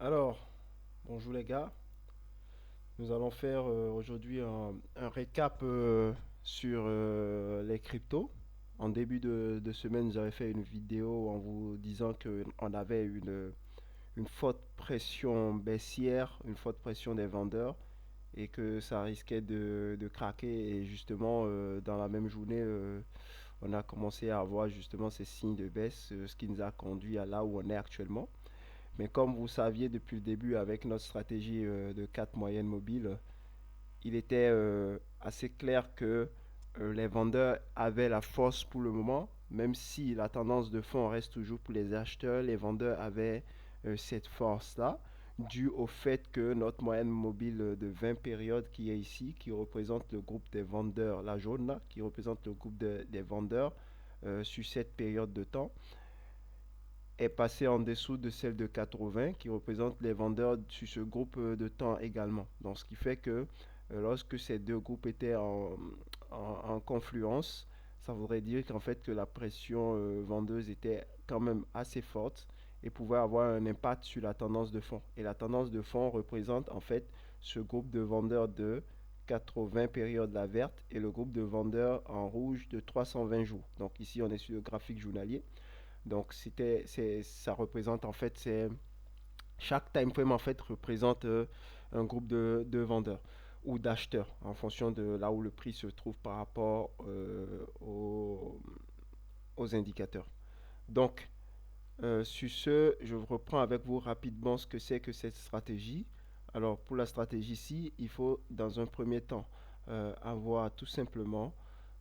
Alors, bonjour les gars. Nous allons faire aujourd'hui un récap sur les cryptos. En début de semaine, j'avais fait une vidéo en vous disant qu'on avait une forte pression baissière, une forte pression des vendeurs et que ça risquait de craquer. Et justement, dans la même journée, on a commencé à avoir justement ces signes de baisse, ce qui nous a conduit à là où on est actuellement. Mais comme vous saviez depuis le début avec notre stratégie de 4 moyennes mobiles, il était assez clair que les vendeurs avaient la force pour le moment, même si la tendance de fond reste toujours pour les acheteurs, les vendeurs avaient cette force-là, dû au fait que notre moyenne mobile de 20 périodes qui est ici, qui représente le groupe des vendeurs, la jaune là, qui représente le groupe des vendeurs sur cette période de temps, est passée en dessous de celle de 80 qui représente les vendeurs sur ce groupe de temps également. Donc ce qui fait que lorsque ces deux groupes étaient en confluence, ça voudrait dire qu'en fait que la pression vendeuse était quand même assez forte et pouvait avoir un impact sur la tendance de fond. Et la tendance de fond représente en fait ce groupe de vendeurs de 80 périodes la verte et le groupe de vendeurs en rouge de 320 jours. Donc ici on est sur le graphique journalier. Donc ça représente en fait, chaque time frame en fait représente un groupe de vendeurs ou d'acheteurs en fonction de là où le prix se trouve par rapport aux indicateurs. Donc, sur ce, je reprends avec vous rapidement ce que c'est que cette stratégie. Alors, pour la stratégie ici, il faut dans un premier temps avoir tout simplement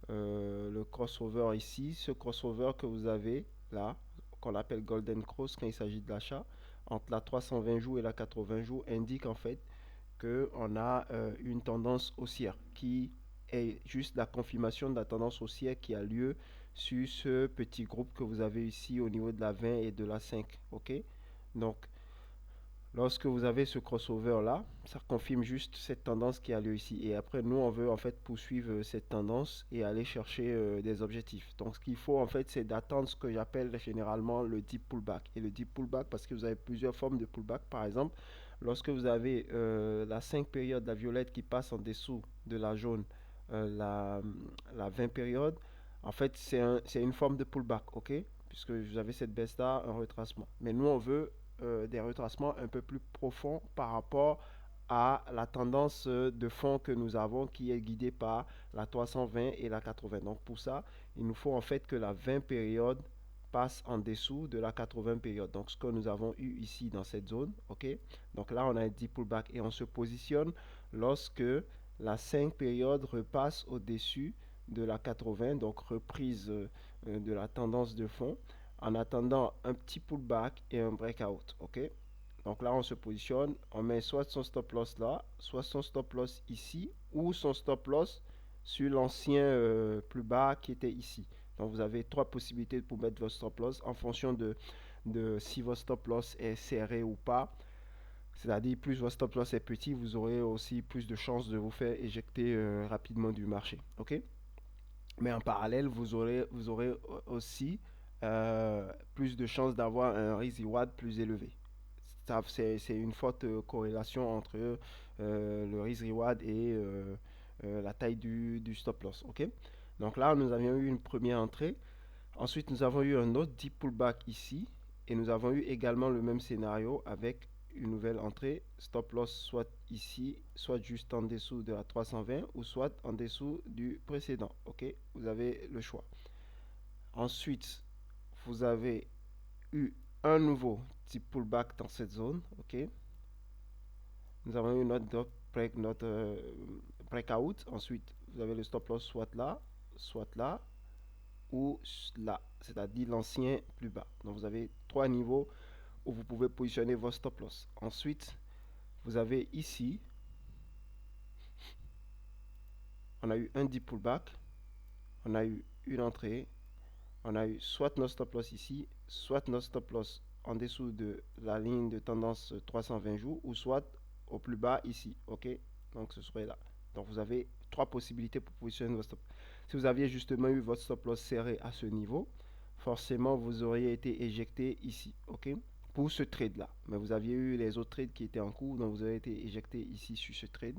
le crossover ici. Ce crossover que vous avez là, qu'on appelle Golden Cross quand il s'agit de l'achat, entre la 320 jours et la 80 jours, indique en fait qu'on a une tendance haussière qui est juste la confirmation de la tendance haussière qui a lieu sur ce petit groupe que vous avez ici au niveau de la 20 et de la 5. Ok? Donc, lorsque vous avez ce crossover là, ça confirme juste cette tendance qui a lieu ici. Et après, nous, on veut en fait poursuivre cette tendance et aller chercher des objectifs. Donc, ce qu'il faut en fait, c'est d'attendre ce que j'appelle généralement le deep pullback. Et le deep pullback, parce que vous avez plusieurs formes de pullback. Par exemple, lorsque vous avez la 5 période, la violette qui passe en dessous de la jaune, euh, la, la 20 période, en fait, c'est une forme de pullback, ok? Puisque vous avez cette baisse-là, un retracement. Mais nous, on veut des retracements un peu plus profonds par rapport à la tendance de fond que nous avons qui est guidée par la 320 et la 80. Donc pour ça, il nous faut en fait que la 20 période passe en dessous de la 80 période. Donc ce que nous avons eu ici dans cette zone, ok? Donc là, on a un deep pullback et on se positionne lorsque la 5 période repasse au-dessus de la 80, donc reprise de la tendance de fond en attendant un petit pullback et un breakout. Ok? Donc là, on se positionne, on met soit son stop loss là, soit son stop loss ici, ou son stop loss sur l'ancien plus bas qui était ici. Donc vous avez trois possibilités pour mettre votre stop loss en fonction de si votre stop loss est serré ou pas. C'est-à-dire, plus votre stop loss est petit, vous aurez aussi plus de chances de vous faire éjecter rapidement du marché. Ok? Mais en parallèle, vous aurez aussi plus de chances d'avoir un risk reward plus élevé. C'est une forte corrélation entre le risk reward et la taille du stop loss. Ok? Donc là, nous avions eu une première entrée. Ensuite, nous avons eu un autre deep pullback ici. Et nous avons eu également le même scénario avec une nouvelle entrée. Stop loss soit ici, soit juste en dessous de la 320 ou soit en dessous du précédent. Ok? Vous avez le choix. Ensuite, vous avez eu un nouveau deep pullback dans cette zone. Ok? Nous avons eu notre breakout. Ensuite, vous avez le stop loss soit là ou là, c'est-à-dire l'ancien plus bas. Donc vous avez trois niveaux où vous pouvez positionner vos stop loss. Ensuite, vous avez ici, on a eu un deep pullback, on a eu une entrée, on a eu soit notre stop loss ici, soit notre stop loss en dessous de la ligne de tendance 320 jours, ou soit au plus bas ici, ok? Donc ce serait là. Donc vous avez trois possibilités pour positionner votre stop. Si vous aviez justement eu votre stop loss serré à ce niveau, forcément vous auriez été éjecté ici, ok? pour ce trade-là. Mais vous aviez eu les autres trades qui étaient en cours, donc vous avez été éjecté ici sur ce trade.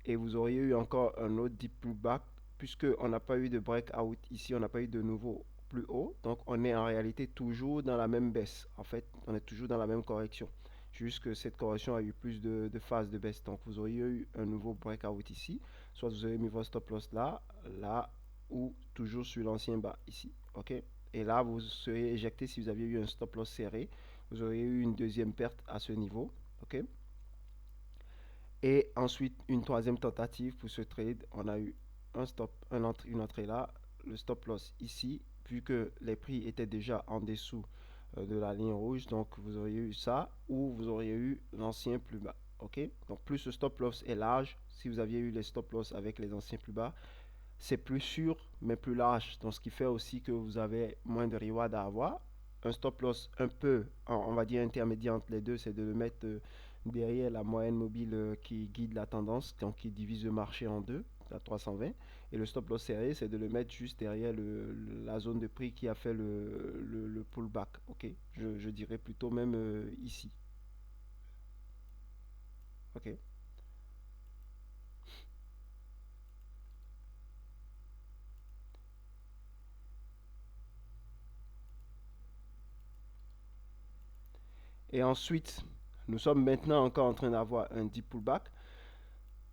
Et vous auriez eu encore un autre deep pullback, puisqu'on n'a pas eu de breakout ici, on n'a pas eu de nouveau plus haut. Donc on est en réalité toujours dans la même baisse. En fait, on est toujours dans la même correction. Juste que cette correction a eu plus de phases de baisse. Donc vous auriez eu un nouveau breakout ici. Soit vous avez mis votre stop loss là, là, ou toujours sur l'ancien bas ici. OK? Et là, vous seriez éjecté si vous aviez eu un stop loss serré. Vous auriez eu une deuxième perte à ce niveau. OK? Et ensuite, une troisième tentative pour ce trade. On a eu un stop, une entrée là, le stop loss ici, vu que les prix étaient déjà en dessous de la ligne rouge. Donc, vous auriez eu ça ou vous auriez eu l'ancien plus bas. OK? Donc, plus le stop loss est large, si vous aviez eu les stop loss avec les anciens plus bas, c'est plus sûr, mais plus large. Donc, ce qui fait aussi que vous avez moins de reward à avoir. Un stop loss un peu, on va dire intermédiaire entre les deux, c'est de le mettre derrière la moyenne mobile qui guide la tendance, donc qui divise le marché en deux, à 320. Et le stop loss serré, c'est de le mettre juste derrière la zone de prix qui a fait le pullback. Ok, je dirais plutôt même ici. Ok. Et ensuite, nous sommes maintenant encore en train d'avoir un deep pullback.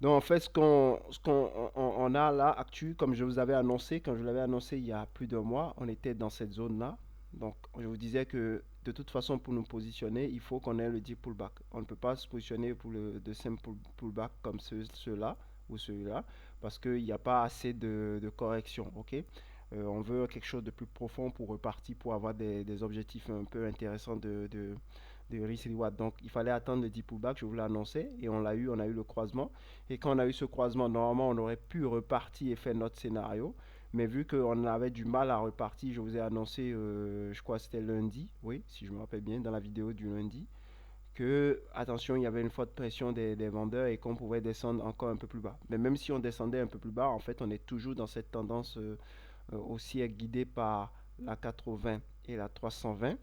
Donc en fait, ce qu'on a là, actuel, comme je vous avais annoncé, quand je l'avais annoncé il y a plus d'un mois, on était dans cette zone-là. Donc je vous disais que de toute façon, pour nous positionner, il faut qu'on ait le deep pullback. On ne peut pas se positionner pour de simples pullback comme ceux-là ou celui-là, parce qu'il n'y a pas assez de correction. Ok. On veut quelque chose de plus profond pour repartir, pour avoir des objectifs un peu intéressants de risk reward. Donc il fallait attendre le deep pullback, je vous l'ai annoncé, et on l'a eu, on a eu le croisement. Et quand on a eu ce croisement, normalement on aurait pu repartir et faire notre scénario. Mais vu qu'on avait du mal à repartir, je vous ai annoncé, je crois que c'était lundi, oui, si je me rappelle bien, dans la vidéo du lundi, que, attention, il y avait une forte pression des vendeurs et qu'on pouvait descendre encore un peu plus bas. Mais même si on descendait un peu plus bas, en fait, on est toujours dans cette tendance haussière guidée par la 80 et la 320.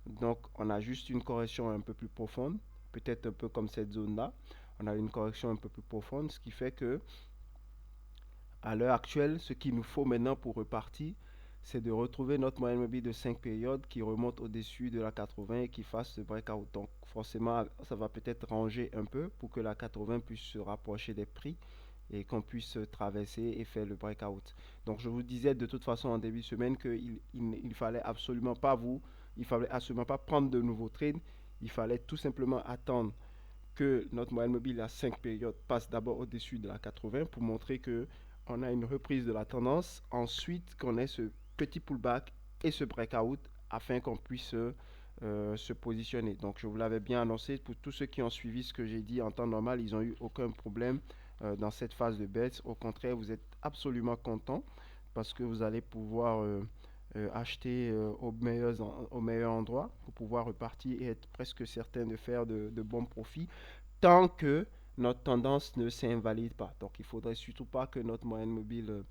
Donc, on a juste une correction un peu plus profonde, peut-être un peu comme cette zone-là. On a une correction un peu plus profonde, ce qui fait que, à l'heure actuelle, ce qu'il nous faut maintenant pour repartir, c'est de retrouver notre moyenne mobile de 5 périodes qui remonte au-dessus de la 80 et qui fasse ce breakout. Donc, forcément, ça va peut-être ranger un peu pour que la 80 puisse se rapprocher des prix et qu'on puisse traverser et faire le breakout. Donc, je vous disais de toute façon en début de semaine qu'il fallait absolument pas il fallait absolument pas prendre de nouveaux trades. Il fallait tout simplement attendre que notre moyenne mobile à 5 périodes passe d'abord au-dessus de la 80 pour montrer que on a une reprise de la tendance. Ensuite, qu'on ait ce petit pullback et ce breakout afin qu'on puisse se positionner. Donc, je vous l'avais bien annoncé. Pour tous ceux qui ont suivi ce que j'ai dit en temps normal, ils n'ont eu aucun problème dans cette phase de baisse. Au contraire, vous êtes absolument content parce que vous allez pouvoir acheter au meilleur endroit pour pouvoir repartir et être presque certain de faire de bons profits tant que notre tendance ne s'invalide pas. Donc il ne faudrait surtout pas que notre moyenne mobile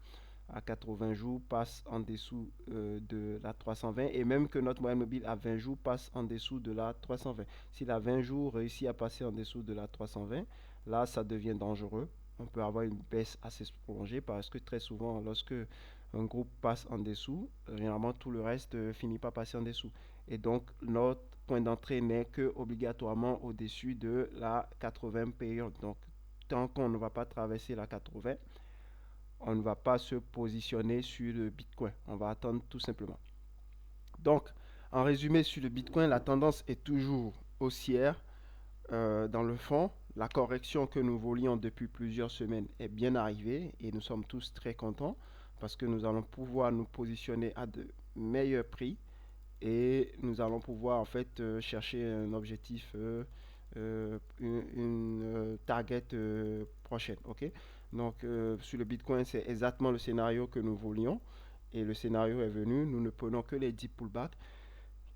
à 80 jours passe en dessous de la 320 et même que notre moyenne mobile à 20 jours passe en dessous de la 320. Si la 20 jours réussit à passer en dessous de la 320, là ça devient dangereux. On peut avoir une baisse assez prolongée parce que très souvent lorsque un groupe passe en dessous, généralement tout le reste finit par passer en dessous. Et donc notre point d'entrée n'est que obligatoirement au-dessus de la 80 période. Donc tant qu'on ne va pas traverser la 80, on ne va pas se positionner sur le Bitcoin. On va attendre tout simplement. Donc, en résumé, sur le Bitcoin, la tendance est toujours haussière. Dans le fond, la correction que nous voulions depuis plusieurs semaines est bien arrivée et nous sommes tous très contents parce que nous allons pouvoir nous positionner à de meilleurs prix et nous allons pouvoir en fait chercher un objectif, une target prochaine. Ok, donc sur le Bitcoin, c'est exactement le scénario que nous voulions et le scénario est venu. Nous ne prenons que les deep pullbacks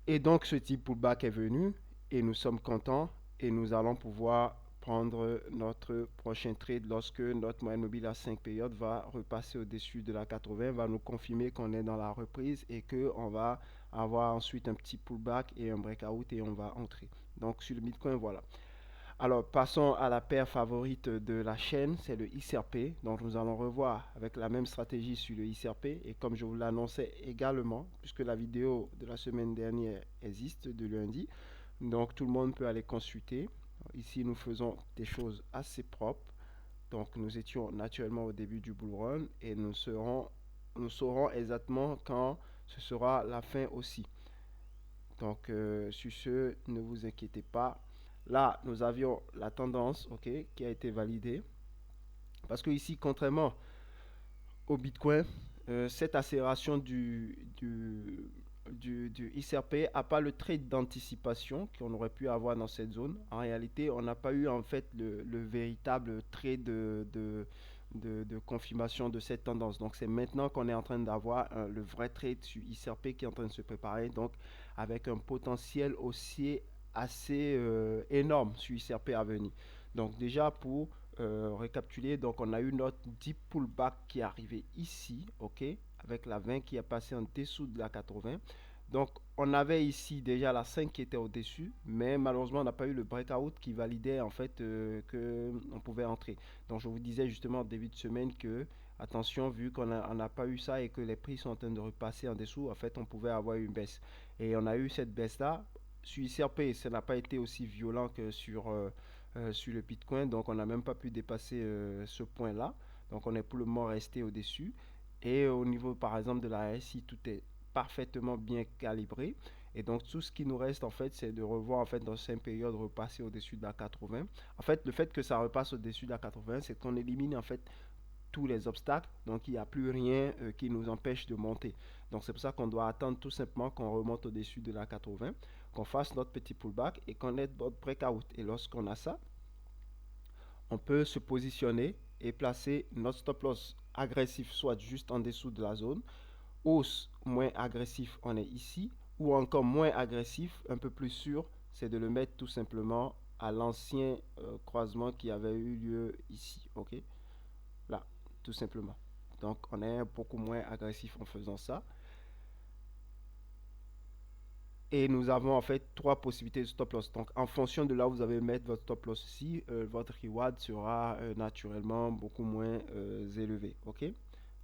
et donc ce deep pullback est venu et nous sommes contents et nous allons pouvoir prendre notre prochain trade lorsque notre moyenne mobile à 5 périodes va repasser au-dessus de la 80, va nous confirmer qu'on est dans la reprise et qu'on va avoir ensuite un petit pullback et un breakout et on va entrer. Donc sur le Bitcoin, voilà. Alors, passons à la paire favorite de la chaîne, c'est le XRP. Donc, nous allons revoir avec la même stratégie sur le XRP. Et comme je vous l'annonçais également, puisque la vidéo de la semaine dernière existe, de lundi, donc tout le monde peut aller consulter. Ici, nous faisons des choses assez propres. Donc, nous étions naturellement au début du bull run et nous saurons exactement quand ce sera la fin aussi. Donc, sur ce, ne vous inquiétez pas. Là, nous avions la tendance, ok, qui a été validée. Parce que ici, contrairement au Bitcoin, cette accélération du XRP n'a pas le trait d'anticipation qu'on aurait pu avoir dans cette zone. En réalité, on n'a pas eu en fait le véritable trait de confirmation de cette tendance. Donc c'est maintenant qu'on est en train d'avoir le vrai trade sur XRP qui est en train de se préparer, donc avec un potentiel haussier assez énorme sur XRP à venir. Donc déjà pour récapituler, donc on a eu notre deep pullback qui est arrivé ici, ok, avec la 20 qui est passée en dessous de la 80. Donc on avait ici déjà la 5 qui était au-dessus, mais malheureusement on n'a pas eu le breakout qui validait en fait que on pouvait entrer. Donc je vous disais justement au début de semaine que attention, vu qu'on n'a pas eu ça et que les prix sont en train de repasser en dessous, en fait on pouvait avoir une baisse. Et on a eu cette baisse là. Sur ICRP, ça n'a pas été aussi violent que sur le Bitcoin, donc on n'a même pas pu dépasser ce point-là. Donc on est pour le moment resté au-dessus. Et au niveau par exemple de la RSI, tout est parfaitement bien calibré. Et donc tout ce qui nous reste en fait, c'est de revoir en fait dans cette période repasser au-dessus de la 80. En fait, le fait que ça repasse au-dessus de la 80, c'est qu'on élimine en fait tous les obstacles, donc il n'y a plus rien qui nous empêche de monter. Donc c'est pour ça qu'on doit attendre tout simplement qu'on remonte au-dessus de la 80, qu'on fasse notre petit pullback et qu'on ait notre breakout. Et lorsqu'on a ça, on peut se positionner et placer notre stop loss agressif soit juste en dessous de la zone, hausse moins agressif, on est ici, ou encore moins agressif, un peu plus sûr, c'est de le mettre tout simplement à l'ancien croisement qui avait eu lieu ici, ok, là, tout simplement. Donc on est beaucoup moins agressif en faisant ça. Et nous avons en fait trois possibilités de stop loss. Donc en fonction de là où vous allez mettre votre stop loss ici, votre reward sera naturellement beaucoup moins élevé. Ok.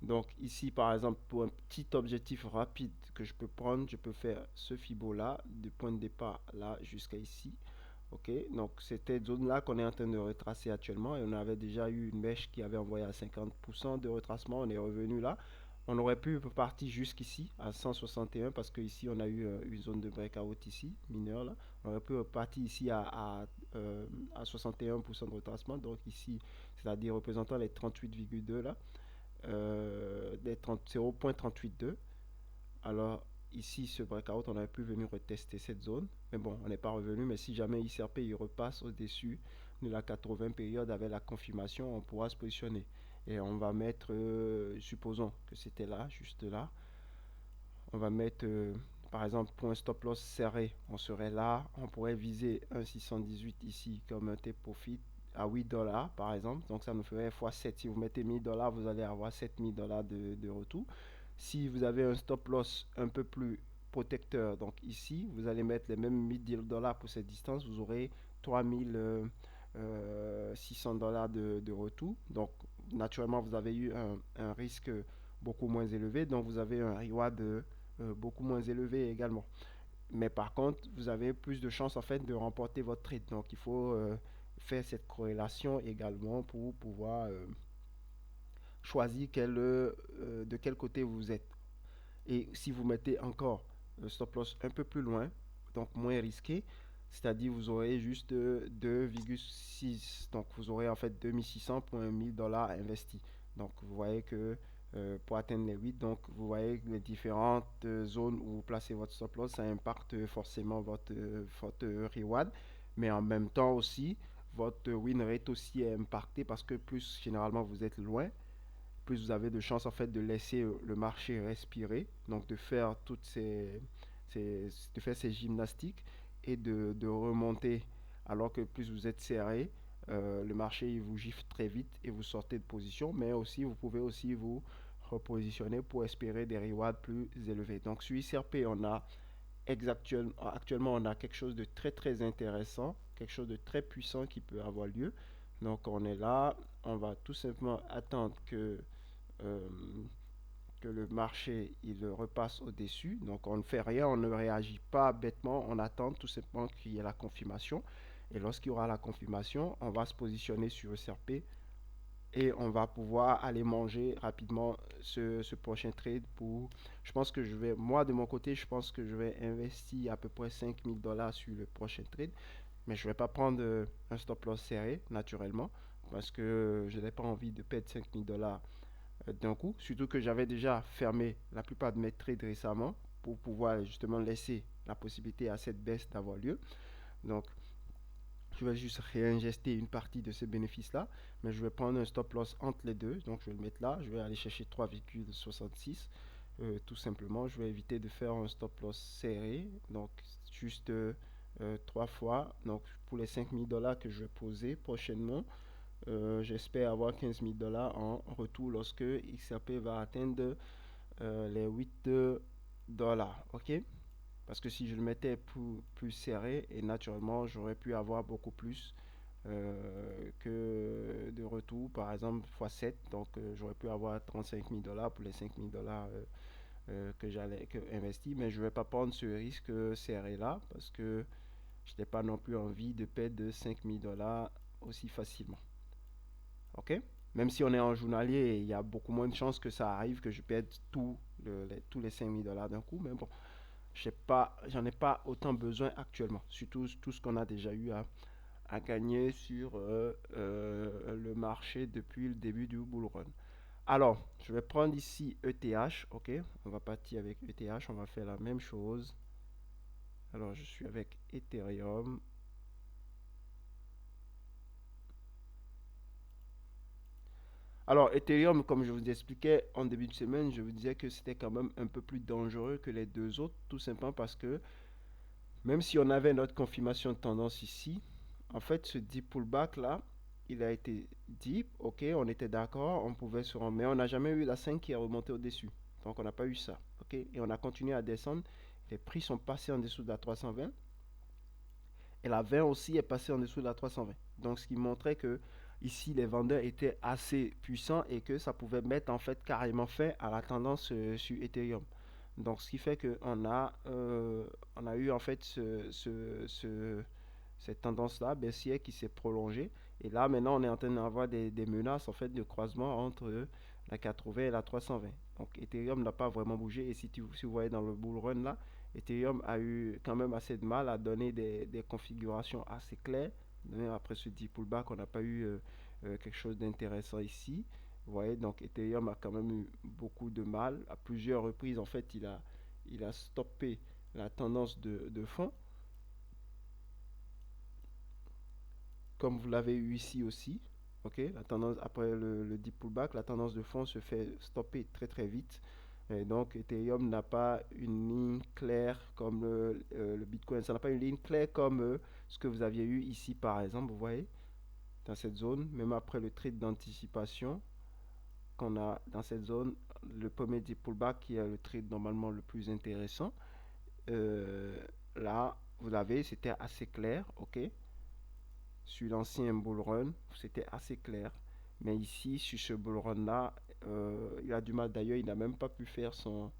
Donc ici par exemple pour un petit objectif rapide que je peux prendre, je peux faire ce Fibo là, du point de départ là jusqu'à ici. Ok, donc c'était zone là qu'on est en train de retracer actuellement et on avait déjà eu une mèche qui avait envoyé à 50% de retracement, on est revenu là. On aurait pu partir jusqu'ici à 161 parce que ici on a eu une zone de breakout ici, mineur là. On aurait pu partir ici à 61% de retracement, donc ici, c'est-à-dire représentant les 38,2 là, les 0.382. Alors ici, ce breakout, on aurait pu venir retester cette zone. Mais bon, on n'est pas revenu. Mais si jamais ICRP il repasse au-dessus de la 80 période avec la confirmation, on pourra se positionner. Et on va mettre, supposons que c'était là, juste là. On va mettre, par exemple, pour un stop loss serré, on serait là. On pourrait viser un 618 ici comme un take profit à 8 dollars par exemple. Donc ça nous ferait x7. Si vous mettez 1000 dollars, vous allez avoir 7000 dollars de retour. Si vous avez un stop loss un peu plus protecteur, donc ici, vous allez mettre les mêmes 1000 dollars pour cette distance, vous aurez 3600 dollars de retour. Donc, naturellement, vous avez eu un risque beaucoup moins élevé, donc vous avez un reward beaucoup moins élevé également. Mais par contre, vous avez plus de chances en fait de remporter votre trade. Donc, il faut faire cette corrélation également pour pouvoir choisir de quel côté vous êtes. Et si vous mettez encore le stop loss un peu plus loin, donc moins risqué, c'est-à-dire vous aurez juste 2,6, donc vous aurez en fait 2600 pour 1000 dollars investis. Donc vous voyez que pour atteindre les 8, donc vous voyez les différentes zones où vous placez votre stop loss, ça impacte forcément votre reward, mais en même temps aussi, votre win rate aussi est impacté parce que plus généralement vous êtes loin, plus vous avez de chances en fait de laisser le marché respirer, donc de faire de faire ces gymnastiques et de remonter alors que plus vous êtes serré, le marché il vous gifle très vite et vous sortez de position, mais aussi vous pouvez aussi vous repositionner pour espérer des rewards plus élevés. Donc sur XRP, on a actuellement, on a quelque chose de très très intéressant, quelque chose de très puissant qui peut avoir lieu. Donc on est là, on va tout simplement attendre euh, que le marché il repasse au-dessus. Donc on ne fait rien, on ne réagit pas bêtement, on attend tout simplement qu'il y ait la confirmation. Et lorsqu'il y aura la confirmation, on va se positionner sur SRP et on va pouvoir aller manger rapidement ce prochain trade pour... Je pense que je vais, moi de mon côté, je pense que je vais investir à peu près 5000 $ sur le prochain trade. Mais je ne vais pas prendre un stop loss serré, naturellement, parce que je n'ai pas envie de perdre 5000 $ d'un coup. Surtout que j'avais déjà fermé la plupart de mes trades récemment pour pouvoir justement laisser la possibilité à cette baisse d'avoir lieu. Donc, je vais juste réinjecter une partie de ces bénéfices-là, mais je vais prendre un stop loss entre les deux. Donc, je vais le mettre là. Je vais aller chercher 3,66. Tout simplement, je vais éviter de faire un stop loss serré. Donc, juste 3 fois. Donc, pour les 5000 $ que je vais poser prochainement, j'espère avoir 15 000 $ en retour lorsque XRP va atteindre les 8 dollars. OK? Parce que si je le mettais plus serré, et naturellement, j'aurais pu avoir beaucoup plus que de retour, par exemple, x7. Donc, j'aurais pu avoir 35 000 $ pour les 5 000 $ que j'allais investir. Mais je ne vais pas prendre ce risque serré là parce que je n'ai pas non plus envie de perdre 5 000 $ aussi facilement. OK? Même si on est en journalier, il y a beaucoup moins de chances que ça arrive, que je perde tous les 5 000 $ d'un coup. Mais bon, j'en ai pas autant besoin actuellement. Surtout tout ce qu'on a déjà eu à gagner sur le marché depuis le début du bull run. Alors, je vais prendre ici ETH. OK? On va partir avec ETH. On va faire la même chose. Alors, je suis avec Ethereum. Alors, Ethereum, comme je vous expliquais en début de semaine, je vous disais que c'était quand même un peu plus dangereux que les deux autres, tout simplement parce que même si on avait notre confirmation de tendance ici, en fait, ce deep pullback là, il a été deep, ok, on était d'accord, on pouvait se rendre, mais on n'a jamais eu la 5 qui est remontée au-dessus. Donc, on n'a pas eu ça, ok, et on a continué à descendre. Les prix sont passés en dessous de la 320 et la 20 aussi est passée en dessous de la 320. Donc, ce qui montrait que ici, les vendeurs étaient assez puissants et que ça pouvait mettre en fait carrément fin à la tendance sur Ethereum. Donc, ce qui fait on a eu en fait cette tendance-là baissière qui s'est prolongée. Et là, maintenant, on est en train d'avoir des menaces en fait de croisement entre la 80 et la 320. Donc, Ethereum n'a pas vraiment bougé. Et si vous voyez dans le bull run là, Ethereum a eu quand même assez de mal à donner des configurations assez claires. Même après ce deep pullback, on n'a pas eu quelque chose d'intéressant ici. Vous voyez, donc Ethereum a quand même eu beaucoup de mal. À plusieurs reprises, en fait, il a stoppé la tendance de fond, comme vous l'avez eu ici aussi. Ok, la tendance après le deep pullback, la tendance de fond se fait stopper très très vite. Et donc Ethereum n'a pas une ligne claire comme le Bitcoin. Ça n'a pas une ligne claire comme ce que vous aviez eu ici par exemple. Vous voyez, dans cette zone, même après le trade d'anticipation qu'on a dans cette zone, le premier deep pullback qui est le trade normalement le plus intéressant. Euh, Là, vous l'avez, c'était assez clair, ok. Sur l'ancien bull run, c'était assez clair. Mais ici, sur ce bull run là, il a du mal. D'ailleurs, il n'a même pas pu faire son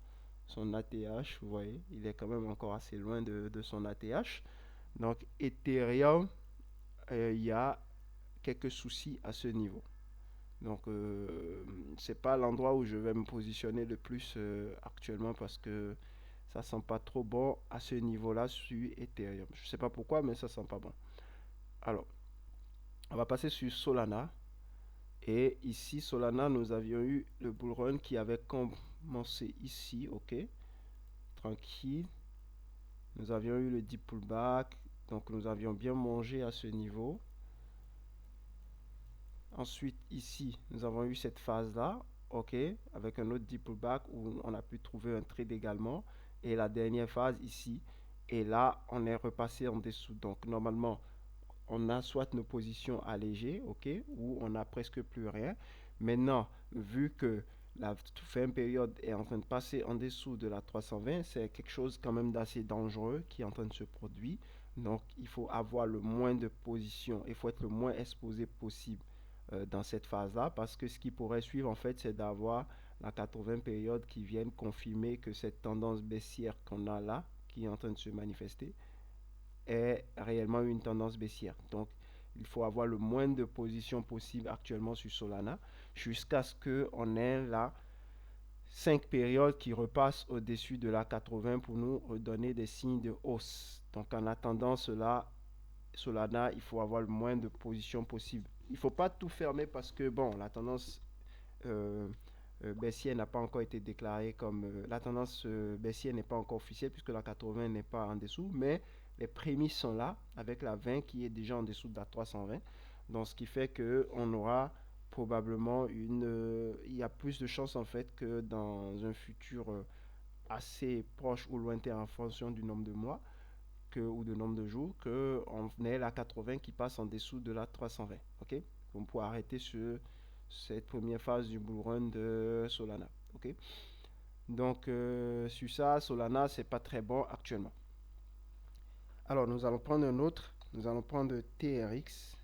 ATH. Vous voyez, il est quand même encore assez loin de son ATH. Donc, Ethereum, il y a quelques soucis à ce niveau. Donc, c'est pas l'endroit où je vais me positionner le plus actuellement parce que ça sent pas trop bon à ce niveau-là sur Ethereum. Je sais pas pourquoi, mais ça sent pas bon. Alors, on va passer sur Solana. Et ici, Solana, nous avions eu le bull run qui avait commencé ici, ok, tranquille. Nous avions eu le deep pullback, donc nous avions bien mangé à ce niveau. Ensuite, ici, nous avons eu cette phase-là, ok, avec un autre deep pullback où on a pu trouver un trade également. Et la dernière phase ici, et là, on est repassé en dessous. Donc, normalement, on a soit nos positions allégées, ok, ou on a presque plus rien. Maintenant, vu que la fin période est en train de passer en dessous de la 320, c'est quelque chose quand même d'assez dangereux qui est en train de se produire. Donc, il faut avoir le moins de positions, il faut être le moins exposé possible dans cette phase-là, parce que ce qui pourrait suivre, en fait, c'est d'avoir la 80 période qui vienne confirmer que cette tendance baissière qu'on a là, qui est en train de se manifester, est réellement une tendance baissière. Donc, il faut avoir le moins de positions possible actuellement sur Solana jusqu'à ce qu'on ait la 5 périodes qui repassent au-dessus de la 80 pour nous redonner des signes de hausse. Donc, en attendant cela, Solana, il faut avoir le moins de positions possible. Il ne faut pas tout fermer parce que, bon, la tendance euh, baissière n'a pas encore été déclarée comme... la tendance baissière n'est pas encore officielle puisque la 80 n'est pas en dessous, mais les prémices sont là avec la 20 qui est déjà en dessous de la 320. Donc, ce qui fait qu'on aura probablement il y a plus de chances en fait que dans un futur assez proche ou lointain en fonction du nombre de mois ou de nombre de jours qu'on ait la 80 qui passe en dessous de la 320. Ok, on pourra arrêter sur cette première phase du bull run de Solana. Ok, donc sur ça, Solana c'est pas très bon actuellement. Alors nous allons prendre un autre, nous allons prendre TRX.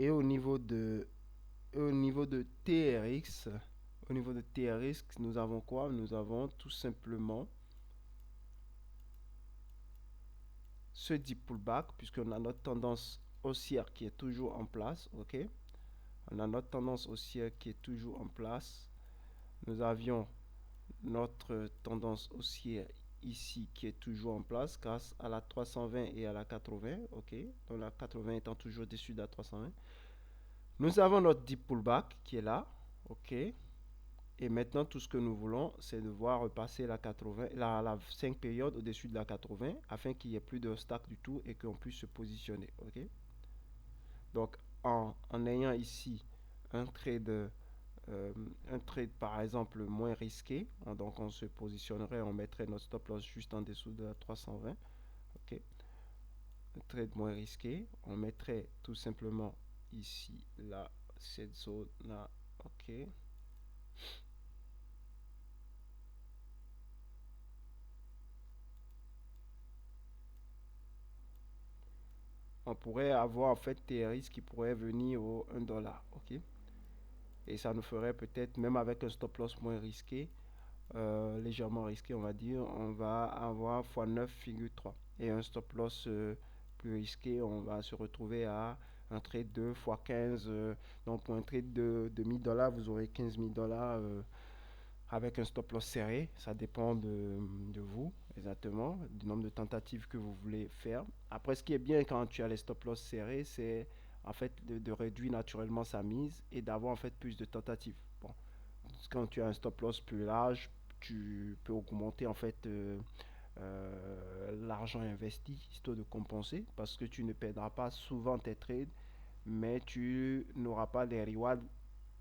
Et au niveau de TRX, nous avons quoi? Nous avons tout simplement ce deep pullback, puisqu'on a notre tendance haussière qui est toujours en place. Ok, on a notre tendance haussière qui est toujours en place. Nous avions notre tendance haussière ici qui est toujours en place grâce à la 320 et à la 80. Ok, donc la 80 étant toujours au-dessus de la 320. Nous avons notre deep pullback qui est là. Ok, et maintenant, tout ce que nous voulons, c'est de voir repasser la 80, la 5 périodes au-dessus de la 80 afin qu'il n'y ait plus de stack du tout et qu'on puisse se positionner. Ok, donc, en ayant ici un trade, euh, un trade par exemple moins risqué, donc on se positionnerait, on mettrait notre stop loss juste en dessous de la 320. Ok, un trade moins risqué, on mettrait tout simplement ici, là, cette zone là. Ok. On pourrait avoir en fait des risques qui pourraient venir au 1 $. Ok, et ça nous ferait peut-être, même avec un stop loss moins risqué, légèrement risqué, on va dire, on va avoir x 9,3. Et un stop loss plus risqué, on va se retrouver à un trade de x 15. Donc pour un trade de 1000 $, vous aurez 15 000 $ avec un stop loss serré. Ça dépend de vous, exactement, du nombre de tentatives que vous voulez faire. Après, ce qui est bien quand tu as les stop loss serrés, c'est en fait de réduire naturellement sa mise et d'avoir en fait plus de tentatives. Bon, quand tu as un stop loss plus large, tu peux augmenter en fait l'argent investi histoire de compenser parce que tu ne perdras pas souvent tes trades, mais tu n'auras pas les rewards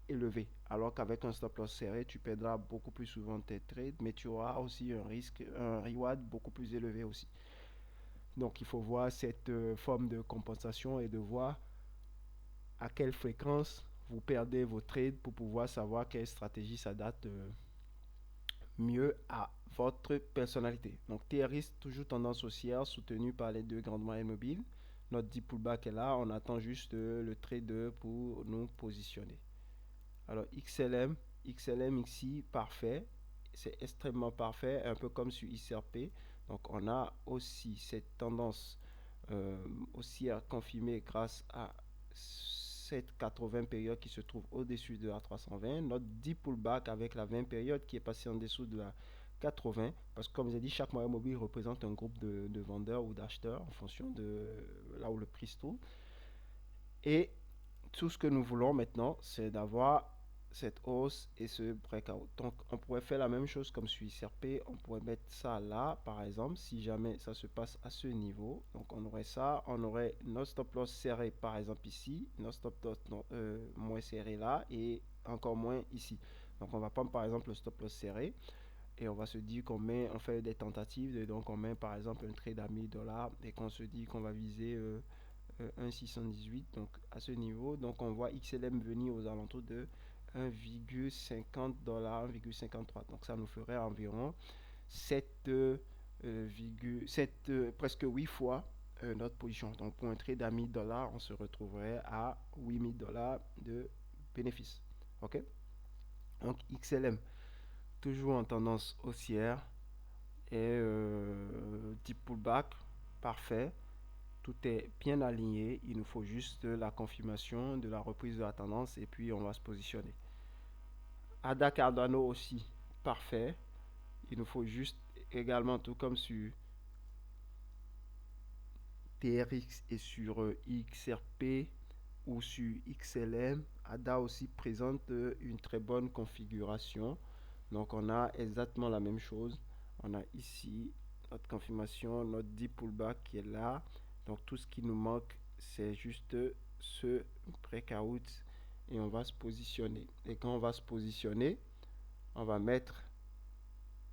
élevé. Alors qu'avec un stop loss serré, tu perdras beaucoup plus souvent tes trades, mais tu auras aussi un risque, un reward beaucoup plus élevé aussi. Donc il faut voir cette forme de compensation et de voir à quelle fréquence vous perdez vos trades pour pouvoir savoir quelle stratégie s'adapte mieux à votre personnalité. Donc TRX toujours tendance haussière soutenue par les deux grandes moyennes mobiles. Notre deep pullback est là, on attend juste le trade pour nous positionner. Alors XLM ici, parfait. C'est extrêmement parfait, un peu comme sur ICRP. Donc on a aussi cette tendance haussière confirmée grâce à cette 80 période qui se trouve au-dessus de la 320. Notre deep pullback avec la 20 période qui est passée en dessous de la 80. Parce que comme j'ai dit, chaque moyen mobile représente un groupe de vendeurs ou d'acheteurs en fonction de là où le prix se trouve. Et tout ce que nous voulons maintenant, c'est d'avoir cette hausse et ce breakout. Donc, on pourrait faire la même chose comme sur ICRP. On pourrait mettre ça là, par exemple, si jamais ça se passe à ce niveau. Donc, on aurait ça. On aurait notre stop loss serré, par exemple, ici. Notre stop loss moins serré là et encore moins ici. Donc, on va prendre, par exemple, le stop loss serré. Et on va se dire on fait des tentatives. Et donc, on met, par exemple, un trade à 1000 $ et qu'on se dit qu'on va viser 1,618, donc à ce niveau. Donc on voit XLM venir aux alentours de 1,50 $, 1,53. Donc ça nous ferait environ 7, presque 8 fois notre position. Donc pour un trade à 1000 $, on se retrouverait à 8000 $ de bénéfice. Ok? Donc XLM, toujours en tendance haussière et deep pullback, parfait. Tout est bien aligné. Il nous faut juste la confirmation de la reprise de la tendance et puis on va se positionner. ADA Cardano aussi, parfait. Il nous faut juste également, tout comme sur TRX et sur XRP ou sur XLM, ADA aussi présente une très bonne configuration. Donc on a exactement la même chose. On a ici notre confirmation, notre deep pullback qui est là. Donc tout ce qui nous manque, c'est juste ce breakout et on va se positionner. Et quand on va se positionner, on va mettre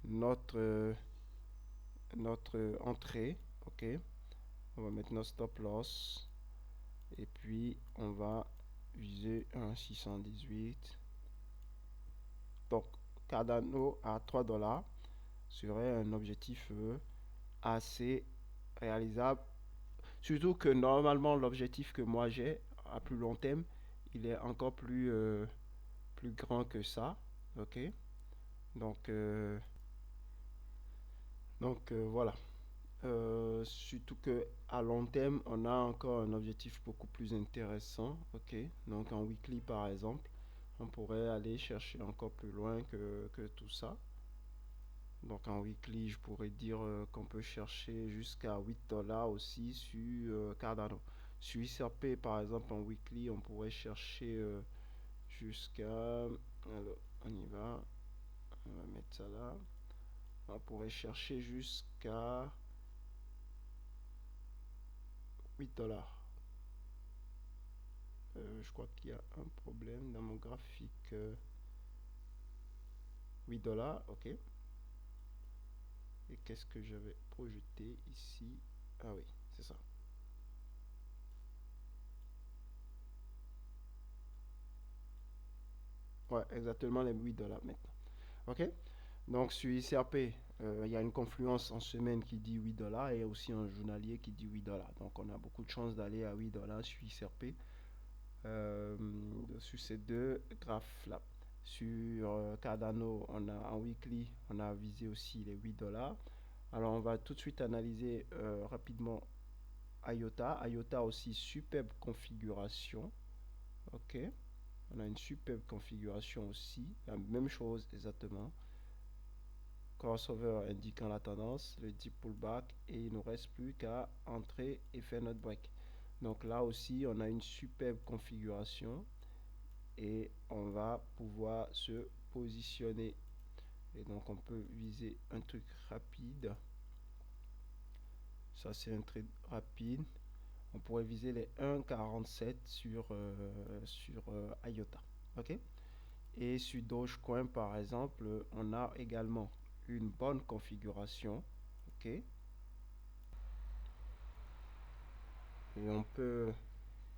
notre entrée. Ok, on va mettre notre stop loss et puis on va viser un 618. Donc Cardano à 3 $ serait un objectif assez réalisable. Surtout que normalement l'objectif que moi j'ai à plus long terme, il est encore plus grand que ça. Ok, donc voilà. Surtout que à long terme, on a encore un objectif beaucoup plus intéressant. Ok, donc en weekly par exemple, on pourrait aller chercher encore plus loin que tout ça. Donc en weekly, je pourrais dire qu'on peut chercher jusqu'à 8 $ aussi sur Cardano. Sur XRP par exemple, en weekly, on pourrait chercher jusqu'à... Alors, on y va. On va mettre ça là. On pourrait chercher jusqu'à 8 $. Je crois qu'il y a un problème dans mon graphique. 8 $, ok. Et qu'est-ce que j'avais projeté ici? Ah oui, c'est ça. Ouais, exactement les 8 $ maintenant. Ok? Donc sur ICRP, il y a une confluence en semaine qui dit 8 $ et aussi un journalier qui dit 8 $. Donc on a beaucoup de chances d'aller à 8 $ sur ICRP euh, sur ces deux graphes-là. Sur Cardano, on a en weekly, on a visé aussi les 8 $. Alors on va tout de suite analyser rapidement IOTA. IOTA aussi superbe configuration. Ok, on a une superbe configuration aussi, la même chose exactement. Crossover indiquant la tendance, le deep pullback et il ne nous reste plus qu'à entrer et faire notre break. Donc là aussi on a une superbe configuration et on va pouvoir se positionner. Et donc on peut viser un truc rapide. Ça c'est un truc rapide. On pourrait viser les 1,47 sur IOTA. Ok. Et sur Dogecoin par exemple, on a également une bonne configuration. Ok. Et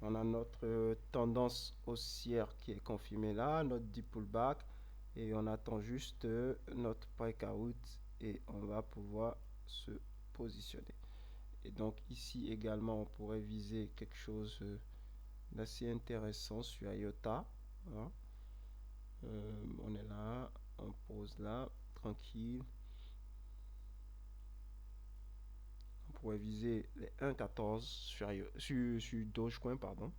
on a notre tendance haussière qui est confirmée là, notre deep pullback, et on attend juste notre breakout et on va pouvoir se positionner. Et donc ici également, on pourrait viser quelque chose d'assez intéressant sur IOTA. Voilà. On est là, on pose là, tranquille. On pourrait viser les 1,14 sur Dogecoin, pardon.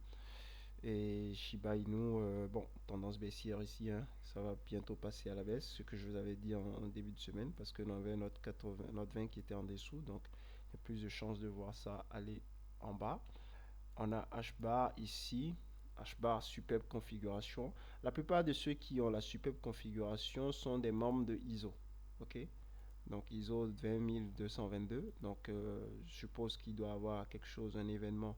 Et Shiba Inu, bon, tendance baissière ici, hein, ça va bientôt passer à la baisse, ce que je vous avais dit en début de semaine, parce que nous avait notre 80, notre 20 qui était en dessous, donc il y a plus de chances de voir ça aller en bas. On a H-bar ici, H-bar superbe configuration. La plupart de ceux qui ont la superbe configuration sont des membres de ISO, ok? Donc ISO 20222, donc je suppose qu'il doit avoir quelque chose, un événement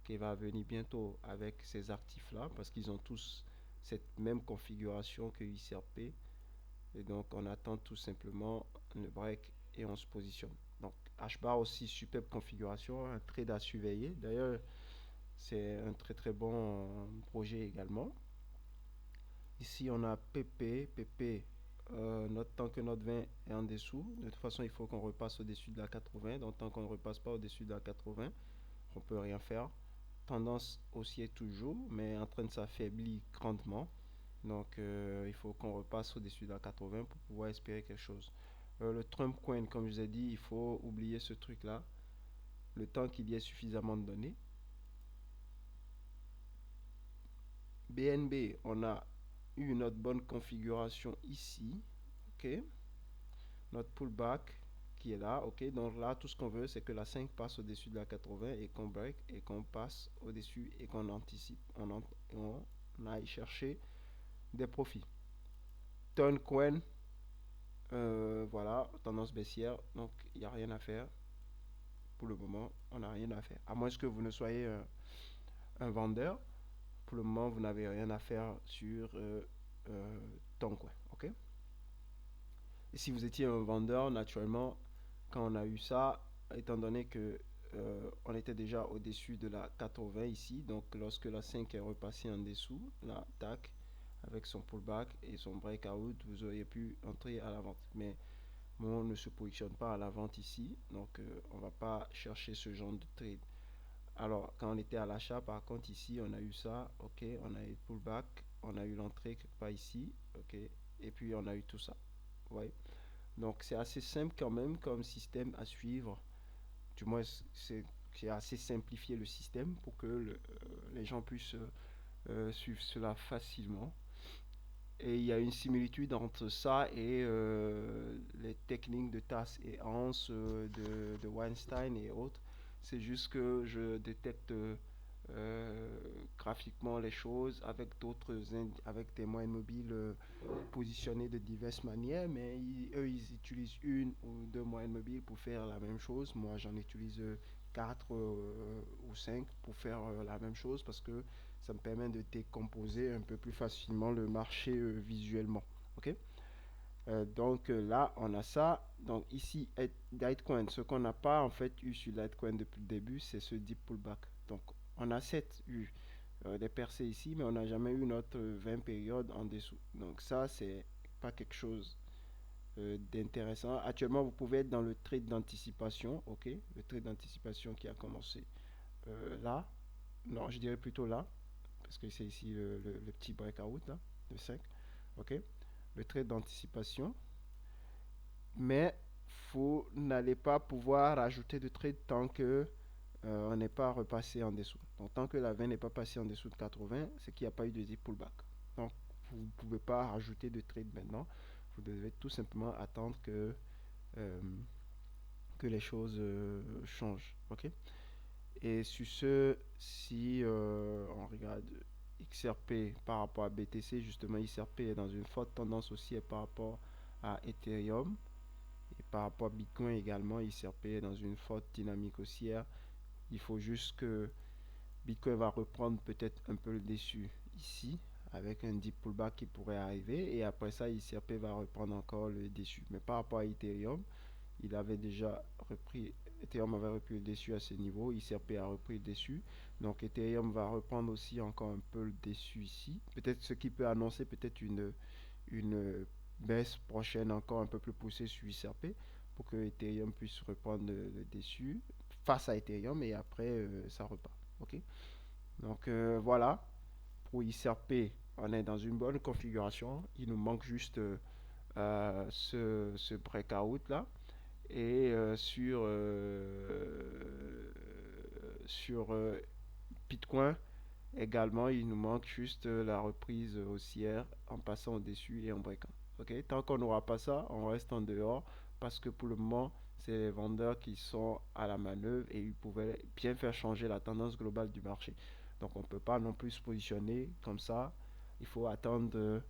qui va venir bientôt avec ces actifs-là, parce qu'ils ont tous cette même configuration que ICRP. Et donc, on attend tout simplement le break et on se positionne. Donc, H-bar aussi, superbe configuration, un trade à surveiller. D'ailleurs, C'est un très très bon projet également. Ici, on a PP. PP, tant que notre 20 est en dessous, de toute façon, il faut qu'on repasse au-dessus de la 80. Donc, tant qu'on ne repasse pas au-dessus de la 80, on ne peut rien faire. Tendance haussière toujours, mais en train de s'affaiblir grandement. Donc, il faut qu'on repasse au-dessus de la 80 pour pouvoir espérer quelque chose. Le Trump Coin, comme je vous ai dit, il faut oublier ce truc-là. Le temps qu'il y ait suffisamment de données. BNB, on a eu notre bonne configuration ici. OK. Notre pullback qui est là. OK. Donc là, tout ce qu'on veut, c'est que la 5 passe au-dessus de la 80 et qu'on break et qu'on passe au-dessus et qu'on anticipe. On aille chercher des profits. Toncoin, voilà, tendance baissière. Donc, il n'y a rien à faire. Pour le moment, on n'a rien à faire. À moins que vous ne soyez un vendeur. Pour le moment, vous n'avez rien à faire sur Toncoin. OK. Et si vous étiez un vendeur, naturellement, quand on a eu ça, étant donné que on était déjà au-dessus de la 80 ici, donc lorsque la 5 est repassée en dessous, là, tac, avec son pullback et son breakout, vous auriez pu entrer à la vente. Mais on ne se positionne pas à la vente ici, donc on ne va pas chercher ce genre de trade. Alors, quand on était à l'achat, par contre, ici, on a eu ça, ok, on a eu le pullback, on a eu l'entrée quelque part ici, ok, et puis on a eu tout ça. Ouais. Donc, c'est assez simple quand même comme système à suivre. Du moins, c'est assez simplifié le système pour que les gens puissent suivre cela facilement. Et il y a une similitude entre ça et les techniques de Tass et Hans, de Weinstein et autres. C'est juste que je détecte graphiquement les choses avec avec des moyens mobiles positionnés de diverses manières, mais eux, ils utilisent une ou deux moyennes mobiles pour faire la même chose. Moi, j'en utilise quatre ou cinq pour faire la même chose parce que ça me permet de décomposer un peu plus facilement le marché visuellement. Ok. Donc là, on a ça. Donc ici, Litecoin, ce qu'on n'a pas en fait eu sur Litecoin depuis le début, c'est ce deep pullback. Donc on a 7 eu des percées ici, mais on n'a jamais eu notre 20 période en dessous. Donc ça, c'est pas quelque chose d'intéressant. Actuellement, vous pouvez être dans le trade d'anticipation, ok? Le trade d'anticipation qui a commencé là. Non, je dirais plutôt là, parce que c'est ici le petit breakout là, le 5, ok? Le trade d'anticipation. Mais vous n'allez pas pouvoir ajouter de trade tant que on n'est pas repassé en dessous. Donc tant que la 20 n'est pas passée en dessous de 80, c'est qu'il n'y a pas eu de deep pullback. Donc vous ne pouvez pas rajouter de trade maintenant. Vous devez tout simplement attendre euh, que les choses changent. Ok. Et sur ce, si on regarde XRP par rapport à BTC, justement XRP est dans une forte tendance aussi par rapport à Ethereum. Et par rapport à Bitcoin également, XRP est dans une forte dynamique haussière. Il faut juste que Bitcoin va reprendre peut-être un peu le dessus ici, avec un deep pullback qui pourrait arriver. Et après ça, XRP va reprendre encore le dessus. Mais par rapport à Ethereum, il avait déjà repris, Ethereum avait repris le dessus à ce niveau, XRP a repris le dessus. Donc Ethereum va reprendre aussi encore un peu le dessus ici. Peut-être ce qui peut annoncer peut-être une baisse prochaine encore un peu plus poussée sur XRP pour que Ethereum puisse reprendre le dessus face à Ethereum et après ça repart. Ok. Donc voilà, pour XRP, on est dans une bonne configuration. Il nous manque juste ce breakout là. Et sur Bitcoin également, il nous manque juste la reprise haussière en passant au-dessus et en breakant. Ok. Tant qu'on n'aura pas ça, on reste en dehors parce que pour le moment, c'est les vendeurs qui sont à la manœuvre et ils pouvaient bien faire changer la tendance globale du marché. Donc on ne peut pas non plus se positionner comme ça. Il faut attendre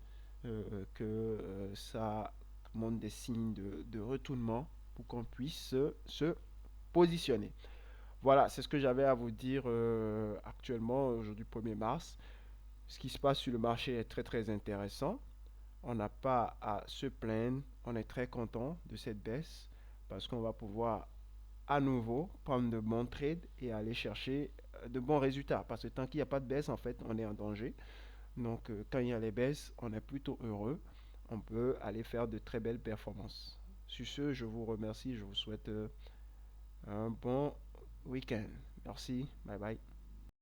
que ça montre des signes de retournement pour qu'on puisse se positionner. Voilà, c'est ce que j'avais à vous dire actuellement, aujourd'hui 1er mars. Ce qui se passe sur le marché est très très intéressant. On n'a pas à se plaindre. On est très content de cette baisse parce qu'on va pouvoir à nouveau prendre de bons trades et aller chercher de bons résultats. Parce que tant qu'il n'y a pas de baisse, en fait, on est en danger. Donc, quand il y a les baisses, on est plutôt heureux. On peut aller faire de très belles performances. Sur ce, je vous remercie. Je vous souhaite un bon week-end. Merci. Bye bye.